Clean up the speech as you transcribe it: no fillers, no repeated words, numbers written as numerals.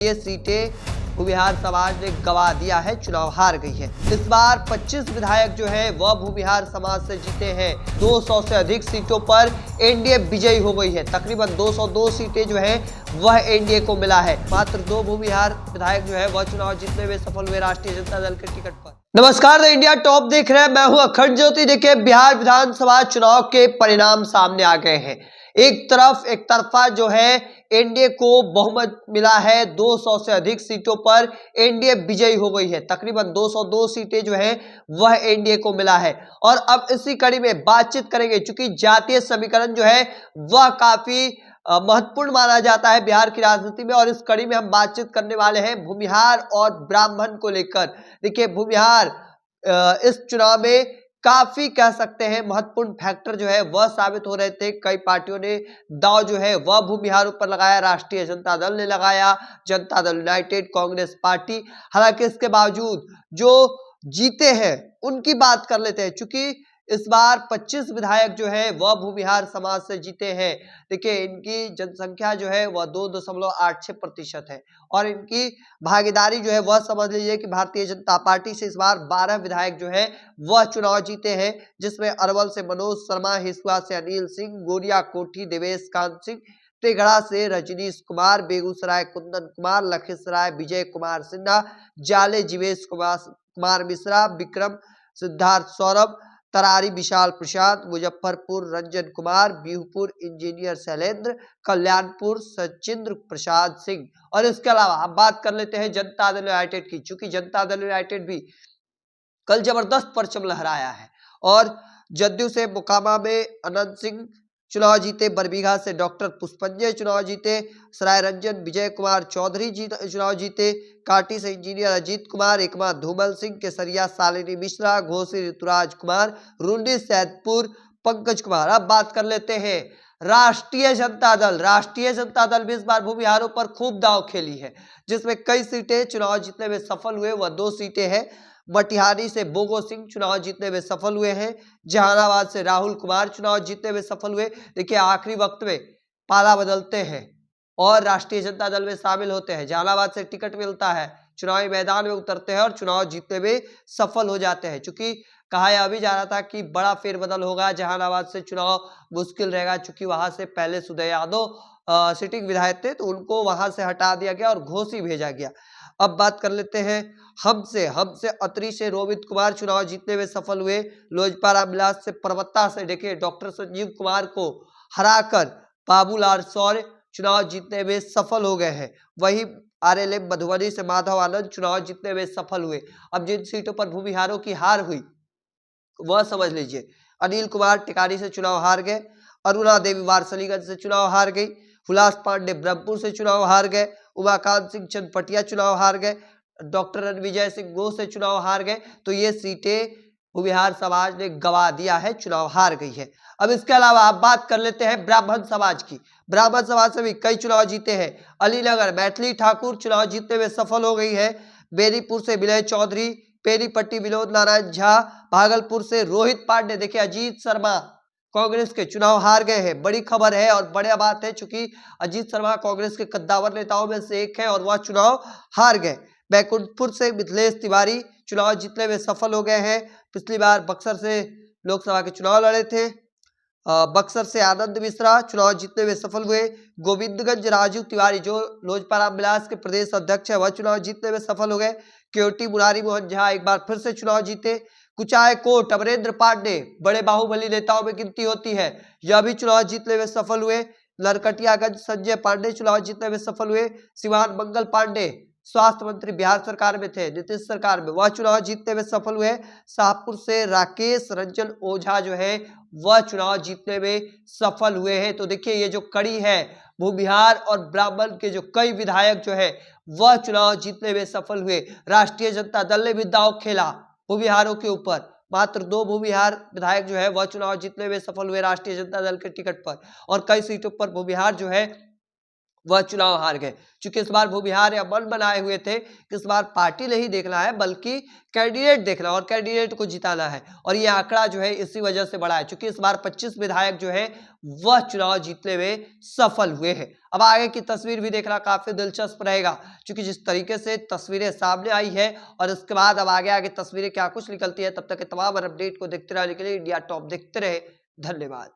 ये सीटें भूमिहार समाज ने गंवा दिया है, चुनाव हार गई है। इस बार 25 विधायक जो है वह भूमिहार समाज से जीते हैं। 200 से अधिक सीटों पर एनडीए विजयी हो गई है। तकरीबन 202 सीटें जो है वह एनडीए को मिला है। मात्र 2 भूमिहार विधायक जो है वह चुनाव जीतने में सफल हुए राष्ट्रीय जनता दल के टिकट पर। नमस्कार, द इंडिया टॉप देख रहे हैं, मैं हूं अखंड ज्योति। देखिए, बिहार विधानसभा चुनाव के परिणाम सामने आ गए हैं। एक तरफा जो है एनडीए को बहुमत मिला है। 200 से अधिक सीटों पर एनडीए विजयी हो गई है। तकरीबन 202 सीटें जो है वह एनडीए को मिला है। और अब इसी कड़ी में बातचीत करेंगे, क्योंकि जातीय समीकरण जो है वह काफी महत्वपूर्ण माना जाता है बिहार की राजनीति में। और इस कड़ी में हम बातचीत करने वाले हैं भूमिहार और ब्राह्मण को लेकर। देखिए, भूमिहार इस चुनाव में काफी कह सकते हैं महत्वपूर्ण फैक्टर जो है वह साबित हो रहे थे। कई पार्टियों ने दांव जो है वह भूमिहार पर लगाया। राष्ट्रीय जनता दल ने लगाया, जनता दल यूनाइटेड, कांग्रेस पार्टी। हालांकि इसके बावजूद जो जीते हैं उनकी बात कर लेते हैं, क्योंकि इस बार 25 विधायक जो है वह भूमिहार समाज से जीते हैं। देखिए, इनकी जनसंख्या जो है वह 2.86% है। और इनकी भागीदारी जो है वह समझ लीजिए कि भारतीय जनता पार्टी से इस बार 12 विधायक जो है वह चुनाव जीते हैं, जिसमें अरवल से मनोज शर्मा, हिसुआ से अनिल सिंह, गोरिया कोठी देवेश कांत सिंह, टेगड़ा से रजनीश कुमार, बेगूसराय कुंदन कुमार, लखीसराय विजय कुमार सिन्हा, जाले जीवेश कुमार मिश्रा, विक्रम सिद्धार्थ सौरभ, तरारी विशाल प्रसाद, मुजफ्फरपुर रंजन कुमार, बिहुपुर इंजीनियर शैलेंद्र, कल्याणपुर सचिंद्र प्रसाद सिंह। और इसके अलावा अब बात कर लेते हैं जनता दल यूनाइटेड की, चूंकि जनता दल यूनाइटेड भी कल जबरदस्त परचम लहराया है। और जदयू से मोकामा में अनंत सिंह चुनाव जीते, बरबीघा से डॉक्टर पुष्पंजय चुनाव जीते, सराय रंजन विजय कुमार चौधरी चुनाव जीते, काटी से इंजीनियर अजीत कुमार, एकमा धूमल सिंह, केसरिया शालिनी मिश्रा, घोसी ऋतुराज कुमार, रूंडी सैदपुर पंकज कुमार। अब बात कर लेते हैं राष्ट्रीय जनता दल। राष्ट्रीय जनता दल भी इस बार भूमिहारों पर खूब दांव खेली है, जिसमें कई सीटें चुनाव जीतने में सफल हुए। वह 2 सीटें हैं। मटिहानी से बोगो सिंह चुनाव जीतने में सफल हुए हैं। जहानाबाद से राहुल कुमार चुनाव जीतने में सफल हुए। देखिए, आखिरी वक्त में पाला बदलते हैं और राष्ट्रीय जनता दल में शामिल होते हैं। जहानाबाद से टिकट मिलता है, चुनावी मैदान में उतरते हैं और चुनाव जीतने में सफल हो जाते हैं। चूंकि कहा यह भी जा रहा था कि बड़ा फेरबदल होगा, जहानाबाद से चुनाव मुश्किल रहेगा, चूंकि वहां से पहले सुदय यादव सिटिंग विधायक थे, तो उनको वहां से हटा दिया गया और घोसी भेजा गया। अब बात कर लेते हैं हमसे अतरी से रोहित कुमार चुनाव जीतने में सफल हुए। लोजपा रामविलास से परबत्ता से देखिए डॉक्टर संजीव कुमार को हराकर बाबूलाल शौर्य चुनाव जीतने में सफल हो गए हैं। वहीं आरएलएम मधुबनी से माधव आनंद चुनाव जीतने में सफल हुए। अब जिन सीटों पर भूमिहारों की हार हुई वह समझ लीजिए। अनिल कुमार टिकारी से चुनाव हार गए, अरुणा देवी वारसलीगंज से चुनाव हार गई, हुलास पांडे ब्रह्मपुर से चुनाव हार गए, उमाकांत सिंह चंदपटिया चुनाव हार गए, डॉक्टर रणविजय सिंह गो से चुनाव हार गए। तो ये सीटें भूमिहार समाज ने गंवा दिया है, चुनाव हार गई है। अब इसके अलावा आप बात कर लेते हैं ब्राह्मण समाज की। ब्राह्मण समाज से भी कई चुनाव जीते हैं। अलीनगर मैथिली ठाकुर चुनाव जीतने में सफल हो गई है। बेनीपुर से विनय चौधरी, पेरीपट्टी विनोद नारायण झा, भागलपुर से रोहित पांडे। देखिए, अजीत शर्मा कांग्रेस के चुनाव हार गए हैं। बड़ी खबर है और बड़ी बात है, चूंकि अजीत शर्मा कांग्रेस के कद्दावर नेताओं में से एक है और वह चुनाव हार गए। बैकुंठपुर से मिथिलेश तिवारी चुनाव जीतने में सफल हो गए हैं। पिछली बार बक्सर से लोकसभा के चुनाव लड़े थे। बक्सर से आनंद मिश्रा चुनाव जीतने में सफल हुए। गोविंदगंज राजू तिवारी जो लोजपा रामविलास के प्रदेश अध्यक्ष है वह चुनाव जीतने में सफल हो गए। केवटी मुरारी मोहन झा एक बार फिर से चुनाव जीते। कुचाय कोट अमरेंद्र पांडे बड़े बाहुबली नेताओं में गिनती होती है, यह भी चुनाव जीतने में सफल हुए। नरकटियागंज संजय पांडे चुनाव जीतने में सफल हुए। सिवान मंगल पांडे स्वास्थ्य मंत्री बिहार सरकार में थे, नीतीश सरकार में, वह चुनाव जीतने में सफल हुए। शाहपुर से राकेश रंजन ओझा जो है वह चुनाव जीतने में सफल हुए हैं। तो देखिए, ये जो कड़ी है भूमिहार और ब्राह्मण के जो कई विधायक जो है वह चुनाव जीतने में सफल हुए। राष्ट्रीय जनता दल ने भी दांव खेला भूमिहारों के ऊपर। मात्र 2 भूमिहार विधायक जो है वह चुनाव जीतने में सफल हुए राष्ट्रीय जनता दल के टिकट पर। और कई सीटों पर भूमिहार जो है वह चुनाव हार गए। चूंकि इस बार भूमिहार यह मन बनाए हुए थे कि इस बार पार्टी नहीं देखना है बल्कि कैंडिडेट देखना और कैंडिडेट को जिताना है, और यह आंकड़ा जो है इसी वजह से बढ़ा है। चूंकि इस बार 25 विधायक जो है वह चुनाव जीतने में सफल हुए हैं। अब आगे की तस्वीर भी देखना काफी दिलचस्प रहेगा, क्योंकि जिस तरीके से तस्वीरें सामने आई है और इसके बाद अब आगे तस्वीरें क्या कुछ निकलती है। तब तक के तमाम अपडेट को देखते रहने के लिए इंडिया टॉप देखते रहे। धन्यवाद।